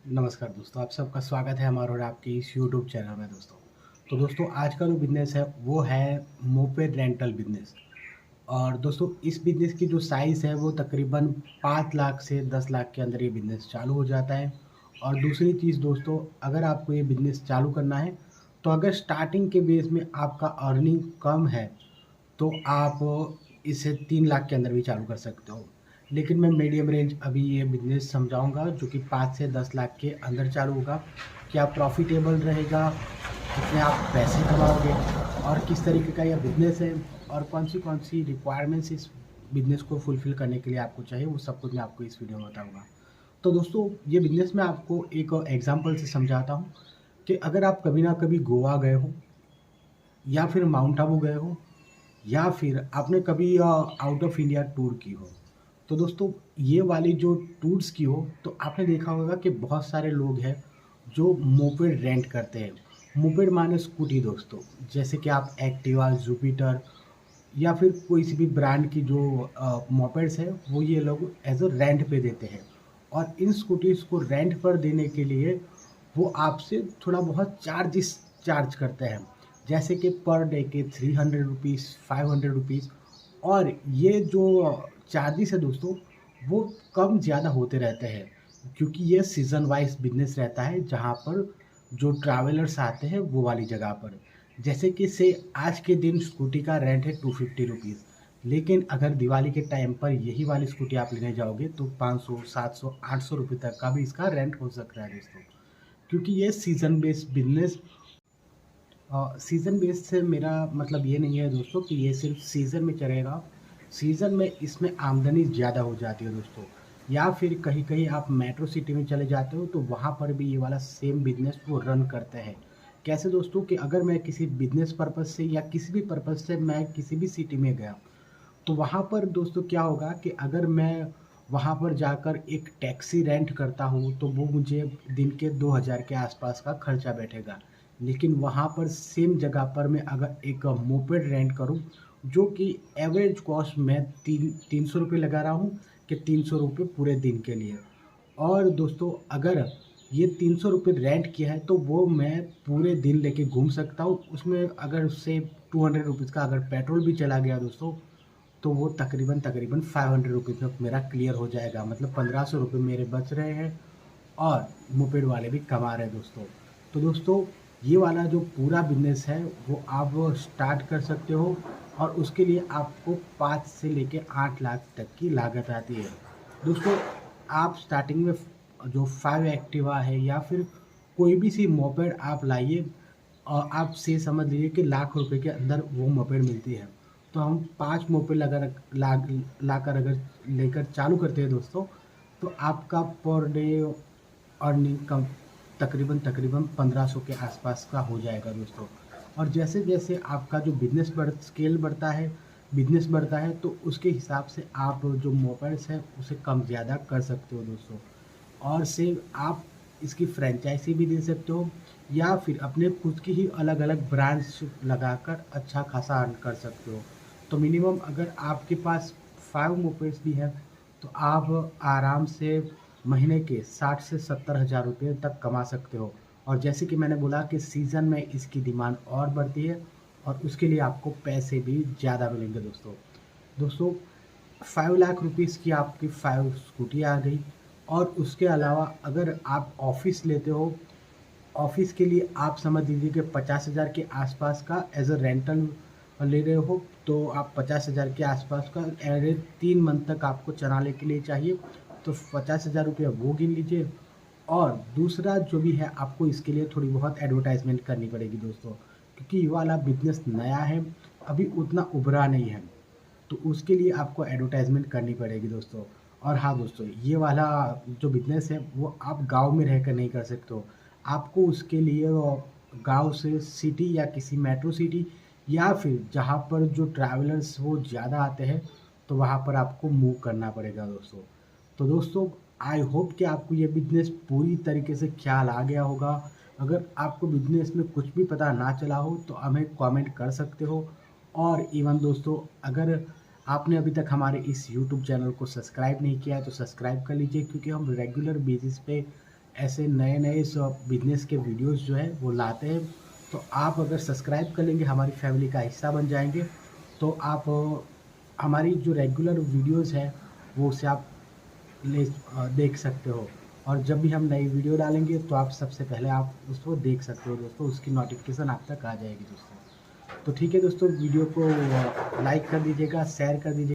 नमस्कार दोस्तों, आप सबका स्वागत है हमारे और आपके इस यूट्यूब चैनल में दोस्तों। तो दोस्तों आज का जो बिज़नेस है वो है मोपेड रेंटल बिज़नेस। और दोस्तों इस बिज़नेस की जो साइज़ है वो तकरीबन 5 लाख से 10 लाख के अंदर ये बिज़नेस चालू हो जाता है। और दूसरी चीज़ दोस्तों, अगर आपको ये बिज़नेस चालू करना है तो अगर स्टार्टिंग के बेस में आपका अर्निंग कम है तो आप इसे 3 लाख के अंदर भी चालू कर सकते हो। लेकिन मैं मीडियम रेंज अभी ये बिज़नेस समझाऊँगा जो कि 5 से 10 लाख के अंदर चालू होगा। क्या प्रॉफ़िटेबल रहेगा, कितने आप पैसे कमाओगे और किस तरीके का यह बिज़नेस है और कौन-सी रिक्वायरमेंट्स इस बिज़नेस को फुलफ़िल करने के लिए आपको चाहिए, वो सब कुछ मैं आपको इस वीडियो में बताऊँगा। तो दोस्तों ये बिज़नेस मैं आपको एक एग्ज़ाम्पल से समझाता हूँ कि अगर आप कभी ना कभी गोवा गए हो या फिर माउंट आबू गए हो या फिर आपने कभी आउट ऑफ इंडिया टूर की हो, तो दोस्तों ये वाली जो टूर्स की हो तो आपने देखा होगा कि बहुत सारे लोग हैं जो मोपेड रेंट करते हैं। मोपेड माने स्कूटी दोस्तों, जैसे कि आप एक्टिवा, जुपिटर या फिर कोई सी भी ब्रांड की जो मोपेड्स है वो ये लोग एज़ अ रेंट पे देते हैं। और इन स्कूटीज़ को रेंट पर देने के लिए वो आपसे थोड़ा बहुत चार्जेस चार्ज करते हैं। जैसे कि पर डे के 300 रुपीज़, 500 रुपीज़। और ये जो चार्जेस है दोस्तों वो कम ज़्यादा होते रहते हैं, क्योंकि ये सीज़न वाइज़ बिज़नेस रहता है जहाँ पर जो ट्रैवलर्स आते हैं वो वाली जगह पर। जैसे कि से आज के दिन स्कूटी का रेंट है 250 रुपीज़, लेकिन अगर दिवाली के टाइम पर यही वाली स्कूटी आप लेने जाओगे तो 500, 700, 800 रुपये तक का भी इसका रेंट हो सकता है दोस्तों। क्योंकि ये season based business, season base से मेरा मतलब ये नहीं है दोस्तों कि ये सिर्फ सीज़न में चलेगा। सीज़न में इसमें आमदनी ज़्यादा हो जाती है दोस्तों। या फिर कहीं-कहीं आप मेट्रो सिटी में चले जाते हो तो वहाँ पर भी ये वाला सेम बिज़नेस वो रन करते हैं। कैसे दोस्तों कि अगर मैं किसी बिज़नेस पर्पज़ से या किसी भी पर्पज़ से मैं किसी भी सिटी में गया, तो वहाँ पर दोस्तों क्या होगा कि अगर मैं वहाँ पर जाकर एक टैक्सी रेंट करता हूँ, तो वो मुझे दिन के 2000 के आसपास का खर्चा बैठेगा। लेकिन वहाँ पर सेम जगह पर मैं अगर एक मोपेड रेंट करूँ, जो कि एवरेज कॉस्ट मैं 300 रुपये लगा रहा हूँ कि 300 रुपये पूरे दिन के लिए। और दोस्तों अगर ये 300 रुपये रेंट किया है तो वो मैं पूरे दिन लेके घूम सकता हूँ। उसमें अगर उससे 200 रुपीज़ का अगर पेट्रोल भी चला गया दोस्तों, तो वो तकरीबन 500 रुपीज़ में मेरा क्लियर हो जाएगा। मतलब 1500 रुपये मेरे बच रहे हैं और मोपेड वाले भी कमा रहे हैं दोस्तों। तो दोस्तों ये वाला जो पूरा बिज़नेस है वो आप स्टार्ट कर सकते हो और उसके लिए आपको 5 से लेके 8 लाख तक की लागत आती है। दोस्तों आप स्टार्टिंग में जो 5 एक्टिवा है या फिर कोई भी सी मोपेड आप लाइए और आप से समझ लीजिए कि लाख रुपए के अंदर वो मोपेड मिलती है। तो हम 5 मोपेड लाकर अगर लेकर चालू करते हैं दोस्तों, तो आपका पर डे अर्निंग कम तकरीबन 1500 के आसपास का हो जाएगा दोस्तों। और जैसे-जैसे आपका जो स्केल बढ़ता है, बिज़नेस बढ़ता है, तो उसके हिसाब से आप जो मोबाइल्स हैं, उसे कम ज़्यादा कर सकते हो दोस्तों। और से आप इसकी फ्रैंचाइज़ी भी दे सकते हो या फिर अपने खुद की ही अलग-अलग ब्रांच लगाकर अच्छा खासा अर्न कर सकते हो। तो मिनिमम अगर आपके पास 5 मोपेड्स भी हैं, तो आप आराम से महीने के 60 से 70 हज़ार रुपये तक कमा सकते हो। और जैसे कि मैंने बोला कि सीज़न में इसकी डिमांड और बढ़ती है और उसके लिए आपको पैसे भी ज़्यादा मिलेंगे दोस्तों। दोस्तों 5 लाख रुपीज़ की आपकी 5 स्कूटी आ गई। और उसके अलावा अगर आप ऑफ़िस लेते हो, ऑफ़िस के लिए आप समझ लीजिए कि 50,000 के आसपास का एज़ अ रेंटल ले रहे हो, तो आप 50,000 के आसपास का एवरेज 3 मंथ तक आपको चलाने के लिए चाहिए, तो 50,000 रुपये वो गिन लीजिए। और दूसरा जो भी है आपको इसके लिए थोड़ी बहुत एडवर्टाइज़मेंट करनी पड़ेगी दोस्तों, क्योंकि ये वाला बिज़नेस नया है, अभी उतना उभरा नहीं है, तो उसके लिए आपको एडवर्टाइज़मेंट करनी पड़ेगी दोस्तों। और हाँ दोस्तों, ये वाला जो बिज़नेस है वो आप गाँव में रहकर नहीं कर सकते हो। आपको उसके लिए गाँव से सिटी या किसी मेट्रो सिटी या फिर जहाँ पर जो ट्रैवलर्स वो ज़्यादा आते हैं, तो वहाँ पर आपको मूव करना पड़ेगा दोस्तों। तो दोस्तों आई होप कि आपको ये बिज़नेस पूरी तरीके से ख्याल आ गया होगा। अगर आपको बिज़नेस में कुछ भी पता ना चला हो तो हमें कमेंट कर सकते हो। और इवन दोस्तों अगर आपने अभी तक हमारे इस यूट्यूब चैनल को सब्सक्राइब नहीं किया है तो सब्सक्राइब कर लीजिए, क्योंकि हम रेगुलर बेसिस पे ऐसे नए-नए बिज़नेस के वीडियोज़ जो है वो लाते हैं। तो आप अगर सब्सक्राइब कर लेंगे, हमारी फैमिली का हिस्सा बन जाएँगे, तो आप हमारी जो रेगुलर वीडियोज़ है वो उसे आप देख सकते हो। और जब भी हम नई वीडियो डालेंगे तो आप सबसे पहले आप उसको देख सकते हो दोस्तों, उसकी नोटिफ़िकेशन आप तक आ जाएगी दोस्तों। तो ठीक है दोस्तों, वीडियो को लाइक कर दीजिएगा, शेयर कर दीजिए।